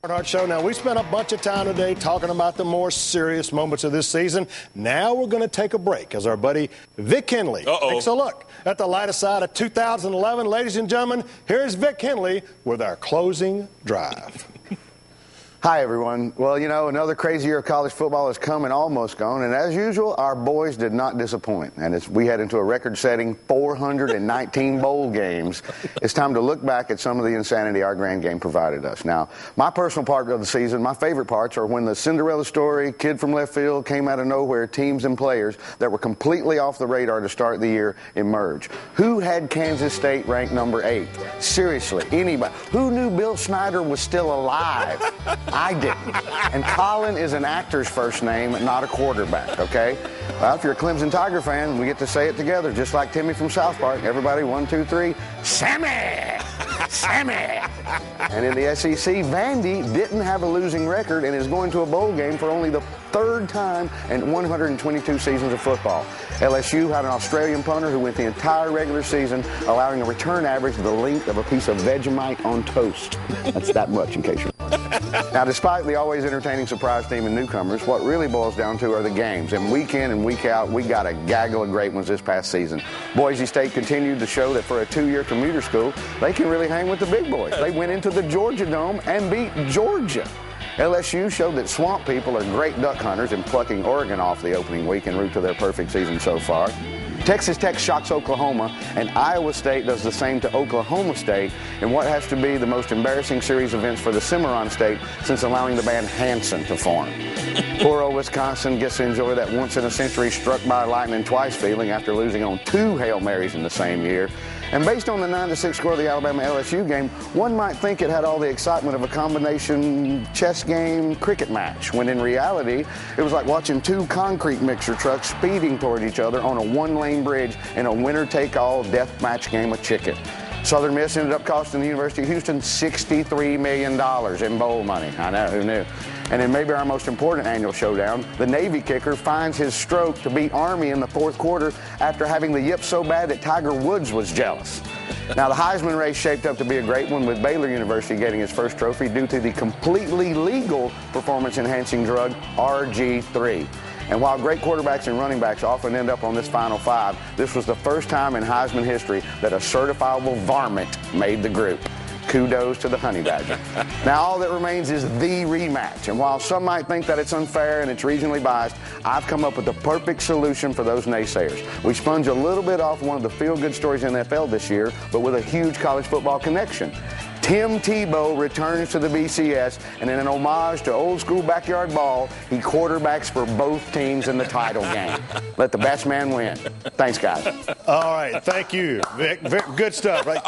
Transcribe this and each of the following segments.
Hard Show. Now, we spent a bunch of time today talking about the more serious moments of this season. Now we're going to take a break as our buddy Vic Henley takes a look at the lighter side of 2011. Ladies and gentlemen, here's Vic Henley with our closing drive. Hi, everyone. Well, you know, another crazy year of college football has come and almost gone, and as usual, our boys did not disappoint. And as we head into a record-setting 419 bowl games, it's time to look back at some of the insanity our grand game provided us. Now, my personal part of the season, my favorite parts are when the Cinderella story, kid from left field, came out of nowhere, teams and players that were completely off the radar to start the year emerge. Who had Kansas State ranked number 8? Seriously, anybody? Who knew Bill Snyder was still alive? I didn't. And Colin is an actor's first name, not a quarterback, okay? Well, if you're a Clemson Tiger fan, we get to say it together, just like Timmy from South Park. Everybody, 1, 2, 3, Sammy! Sammy! And in the SEC, Vandy didn't have a losing record and is going to a bowl game for only the third time in 122 seasons of football. LSU had an Australian punter who went the entire regular season, allowing a return average the length of a piece of Vegemite on toast. That's that much, in case you're wondering. Now, despite the always entertaining surprise team and newcomers, what really boils down to are the games. And week in and week out, we got a gaggle of great ones this past season. Boise State continued to show that for a 2-year commuter school, they can really hang with the big boys. They went into the Georgia Dome and beat Georgia. LSU showed that swamp people are great duck hunters in plucking Oregon off the opening week en route to their perfect season so far. Texas Tech shocks Oklahoma, and Iowa State does the same to Oklahoma State in what has to be the most embarrassing series of events for the Cimarron State since allowing the band Hanson to form. Poor old Wisconsin gets to enjoy that once-in-a-century struck by lightning twice feeling after losing on 2 Hail Marys in the same year. And based on the 9-6 score of the Alabama-LSU game, one might think it had all the excitement of a combination chess game cricket match, when in reality, it was like watching 2 concrete mixer trucks speeding toward each other on a 1-lane bridge in a winner-take-all death match game of chicken. Southern Miss ended up costing the University of Houston $63 million in bowl money. I know, who knew? And in maybe our most important annual showdown, the Navy kicker finds his stroke to beat Army in the 4th quarter after having the yips so bad that Tiger Woods was jealous. Now, the Heisman race shaped up to be a great one, with Baylor University getting its first trophy due to the completely legal performance-enhancing drug RG3. And while great quarterbacks and running backs often end up on this Final 5, this was the first time in Heisman history that a certifiable varmint made the group. Kudos to the Honey Badger. Now, all that remains is the rematch. And while some might think that it's unfair and it's regionally biased, I've come up with the perfect solution for those naysayers. We sponge a little bit off one of the feel-good stories in the NFL this year, but with a huge college football connection. Tim Tebow returns to the BCS, and in an homage to old-school backyard ball, he quarterbacks for both teams in the title game. Let the best man win. Thanks, guys. All right, thank you, Vic. Good stuff, right?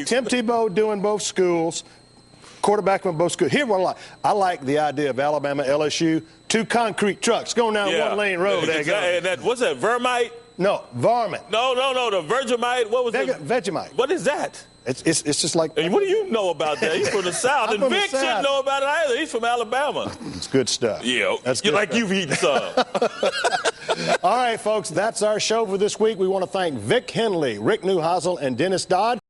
Tim Tebow doing both schools, quarterback from both schools. Here's what I like. I like the idea of Alabama, LSU, 2 concrete trucks going down 1-lane road. What's that, Vermite? No, varmint. No, the Vegemite. What was it? Vegemite. What is that? It's just like. What do you know about that? He's from the South, and Vic shouldn't know about it either. He's from Alabama. It's good stuff. Yeah, that's good like stuff. you've eaten some. All right, folks, that's our show for this week. We want to thank Vic Henley, Rick Neuheisel, and Dennis Dodd.